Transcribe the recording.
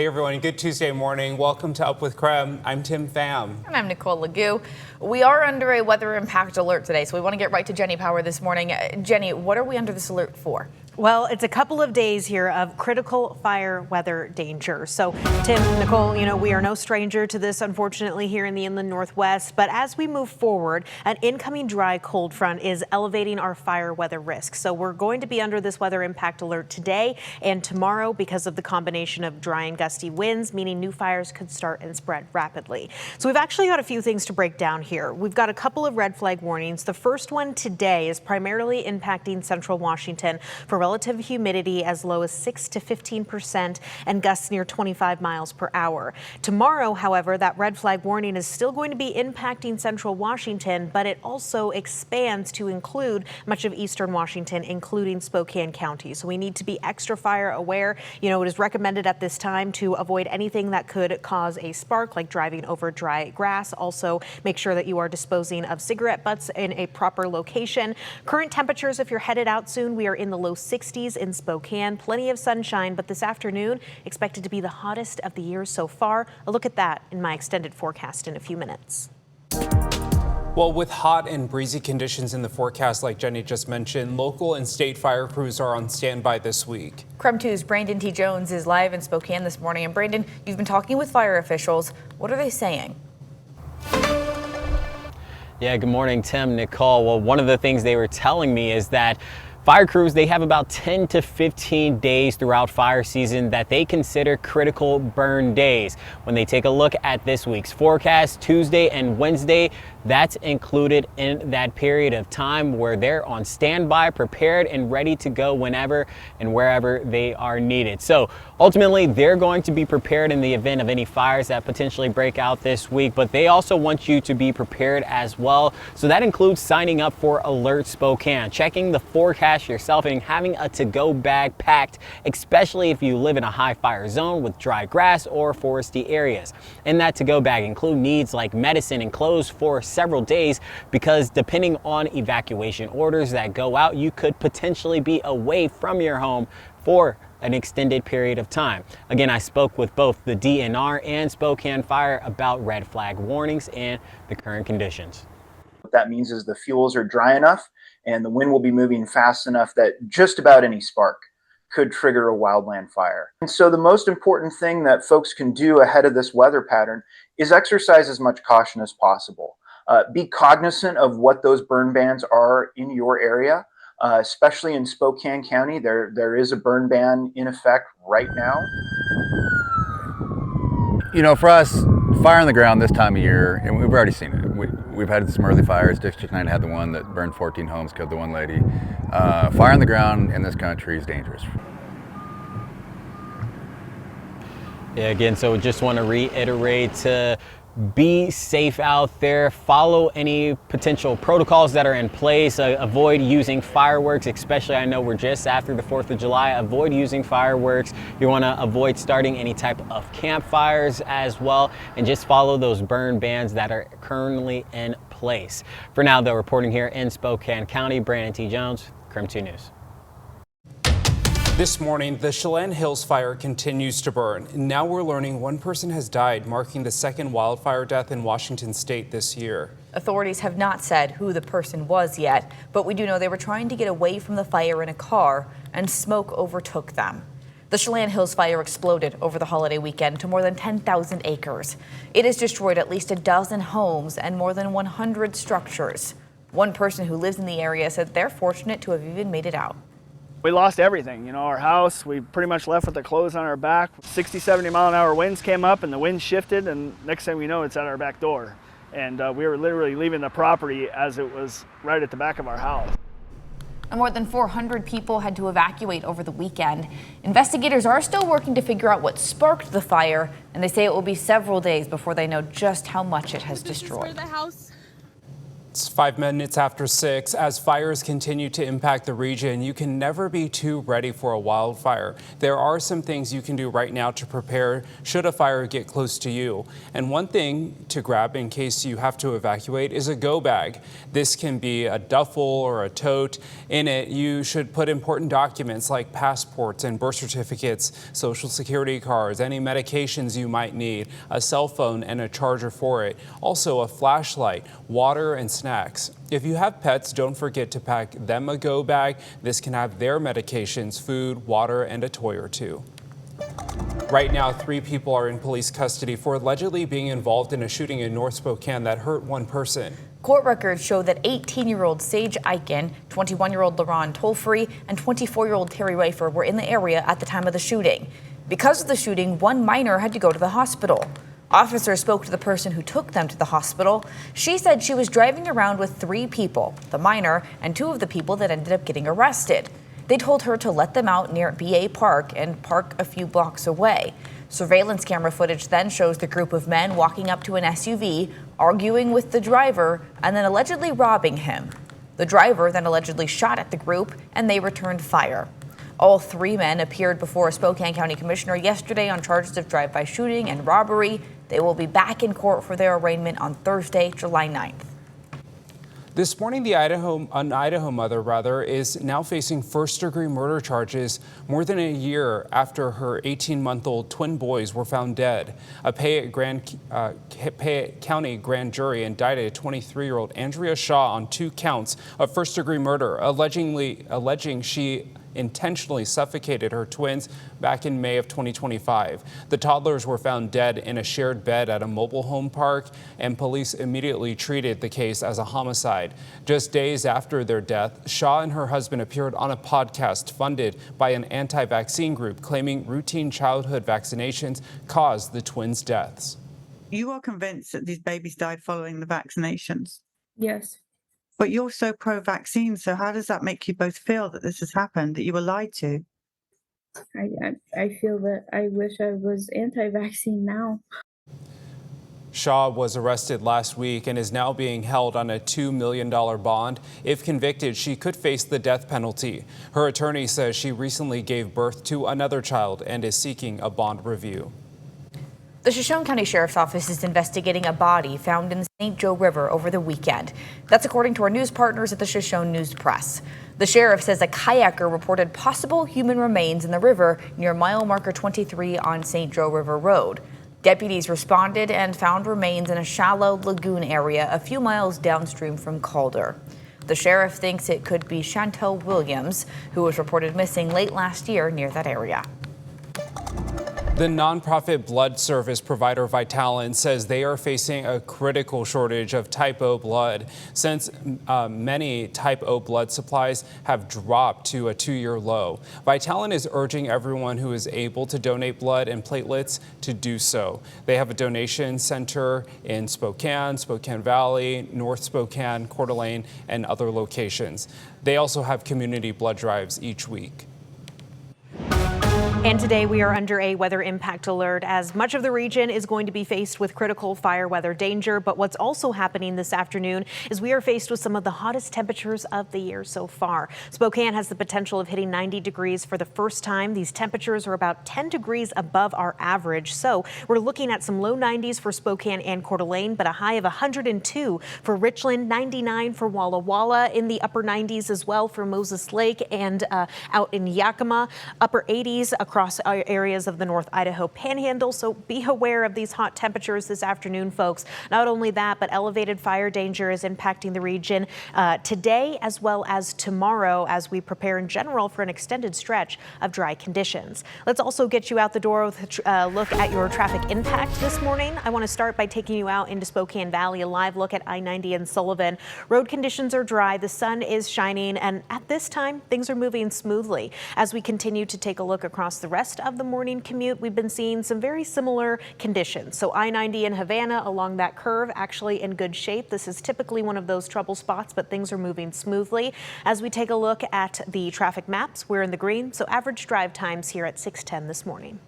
Hey everyone, good Tuesday morning. Welcome to Up With KREM. I'm Tim Pham. And I'm Nicole Legoo. We are under a weather impact alert today, so we want to get right to Jenny Power this morning. Jenny, what are we under this alert for? Well, it's a couple of days here of critical fire weather danger. So, Tim, Nicole, we are no stranger to this, unfortunately, here in the inland Northwest. But as we move forward, an incoming dry cold front is elevating our fire weather risk. So we're going to be under this weather impact alert today and tomorrow because of the combination of dry and gusty winds, meaning new fires could start and spread rapidly. So we've actually got a few things to break down here. We've got a couple of red flag warnings. The first one today is primarily impacting central Washington for relative humidity as low as 6 to 15% and gusts near 25 miles per hour. Tomorrow, however, that red flag warning is still going to be impacting central Washington, but it also expands to include much of eastern Washington, including Spokane County. So we need to be extra fire aware. It is recommended at this time to avoid anything that could cause a spark, like driving over dry grass. Also, make sure that you are disposing of cigarette butts in a proper location. Current temperatures, if you're headed out soon, we are in the low 60s in Spokane. Plenty of sunshine, but this afternoon expected to be the hottest of the year so far. A look at that in my extended forecast in a few minutes. Well, with hot and breezy conditions in the forecast, like Jenny just mentioned, local and state fire crews are on standby this week. KREM 2's Brandon T. Jones is live in Spokane this morning. And Brandon, you've been talking with fire officials. What are they saying? Yeah, good morning, Tim, Nicole. Well, one of the things they were telling me is that fire crews, they have about 10 to 15 days throughout fire season that they consider critical burn days. When they take a look at this week's forecast, Tuesday and Wednesday, that's included in that period of time where they're on standby, prepared and ready to go whenever and wherever they are needed. So ultimately, they're going to be prepared in the event of any fires that potentially break out this week, but they also want you to be prepared as well. So that includes signing up for Alert Spokane, checking the forecast yourself and having a to-go bag packed, especially if you live in a high fire zone with dry grass or foresty areas. In that to-go bag include needs like medicine and clothes for several days, because depending on evacuation orders that go out, you could potentially be away from your home for an extended period of time. Again, I spoke with both the DNR and Spokane Fire about red flag warnings and the current conditions. What that means is the fuels are dry enough and the wind will be moving fast enough that just about any spark could trigger a wildland fire. And so the most important thing that folks can do ahead of this weather pattern is exercise as much caution as possible. Be cognizant of what those burn bans are in your area, especially in Spokane County. There is a burn ban in effect right now. For us, fire on the ground this time of year, and we've already seen it. We've had some early fires. District 9 had the one that burned 14 homes, killed the one lady. Fire on the ground in this country is dangerous. Yeah, again, so just want to reiterate to be safe out there, follow any potential protocols that are in place, avoid using fireworks, especially I know we're just after the 4th of July, avoid using fireworks. You want to avoid starting any type of campfires as well, and just follow those burn bans that are currently in place. For now, though, reporting here in Spokane County, Brandon T. Jones, KREM 2 News. This morning, the Chelan Hills fire continues to burn. Now we're learning one person has died, marking the second wildfire death in Washington state this year. Authorities have not said who the person was yet, but we do know they were trying to get away from the fire in a car and smoke overtook them. The Chelan Hills fire exploded over the holiday weekend to more than 10,000 acres. It has destroyed at least a dozen homes and more than 100 structures. One person who lives in the area said they're fortunate to have even made it out. We lost everything, our house, we pretty much left with the clothes on our back. 60, 70 mile an hour winds came up and the wind shifted, and next thing we know, it's at our back door. And we were literally leaving the property as it was right at the back of our house. And more than 400 people had to evacuate over the weekend. Investigators are still working to figure out what sparked the fire, and they say it will be several days before they know just how much it has destroyed. It's 5 minutes after 6. As fires continue to impact the region, you can never be too ready for a wildfire. There are some things you can do right now to prepare should a fire get close to you. And one thing to grab in case you have to evacuate is a go bag. This can be a duffel or a tote. In it, you should put important documents like passports and birth certificates, social security cards, any medications you might need, a cell phone and a charger for it. Also a flashlight, water and snacks. If you have pets, don't forget to pack them a go bag. This can have their medications, food, water, and a toy or two. Right now, 3 people are in police custody for allegedly being involved in a shooting in North Spokane that hurt 1 person. Court records show that 18-year-old Sage Eichen, 21-year-old LaRon Tolfree, and 24-year-old Terry Reifer were in the area at the time of the shooting. Because of the shooting, 1 minor had to go to the hospital. Officers spoke to the person who took them to the hospital. She said she was driving around with 3 people, the minor and 2 of the people that ended up getting arrested. They told her to let them out near BA Park and park a few blocks away. Surveillance camera footage then shows the group of men walking up to an SUV, arguing with the driver, and then allegedly robbing him. The driver then allegedly shot at the group, and they returned fire. All 3 men appeared before a Spokane County commissioner yesterday on charges of drive-by shooting and robbery. They will be back in court for their arraignment on Thursday, July 9th. This morning, an Idaho mother is now facing first-degree murder charges more than a year after her 18-month-old twin boys were found dead. A Payette County grand jury indicted 23-year-old Andrea Shaw on 2 counts of first-degree murder, alleging she intentionally suffocated her twins back in May of 2025. The toddlers were found dead in a shared bed at a mobile home park, and police immediately treated the case as a homicide. Just days after their death, Shaw and her husband appeared on a podcast funded by an anti-vaccine group claiming routine childhood vaccinations caused the twins' deaths. You are convinced that these babies died following the vaccinations? Yes. But you're so pro-vaccine, so how does that make you both feel that this has happened, that you were lied to? I feel that I wish I was anti-vaccine now. Shaw was arrested last week and is now being held on a $2 million bond. If convicted, she could face the death penalty. Her attorney says she recently gave birth to another child and is seeking a bond review. The Shoshone County Sheriff's Office is investigating a body found in the St. Joe River over the weekend. That's according to our news partners at the Shoshone News Press. The sheriff says a kayaker reported possible human remains in the river near mile marker 23 on St. Joe River Road. Deputies responded and found remains in a shallow lagoon area a few miles downstream from Calder. The sheriff thinks it could be Chantel Williams, who was reported missing late last year near that area. The nonprofit blood service provider Vitalant says they are facing a critical shortage of type O blood since many type O blood supplies have dropped to a 2-year low. Vitalant is urging everyone who is able to donate blood and platelets to do so. They have a donation center in Spokane, Spokane Valley, North Spokane, Coeur d'Alene, and other locations. They also have community blood drives each week. And today we are under a weather impact alert as much of the region is going to be faced with critical fire weather danger. But what's also happening this afternoon is we are faced with some of the hottest temperatures of the year so far. Spokane has the potential of hitting 90 degrees for the first time. These temperatures are about 10 degrees above our average. So we're looking at some low 90s for Spokane and Coeur d'Alene, but a high of 102 for Richland, 99 for Walla Walla, in the upper 90s as well for Moses Lake and out in Yakima, upper 80s across areas of the North Idaho Panhandle. So be aware of these hot temperatures this afternoon, folks. Not only that, but elevated fire danger is impacting the region today as well as tomorrow as we prepare in general for an extended stretch of dry conditions. Let's also get you out the door with a look at your traffic impact this morning. I want to start by taking you out into Spokane Valley, a live look at I-90 and Sullivan. Road conditions are dry, the sun is shining, and at this time, things are moving smoothly. As we continue to take a look across the rest of the morning commute, we've been seeing some very similar conditions. So I-90 in Havana along that curve actually in good shape. This is typically one of those trouble spots, but things are moving smoothly. As we take a look at the traffic maps, we're in the green, so average drive times here at 6:10 this morning.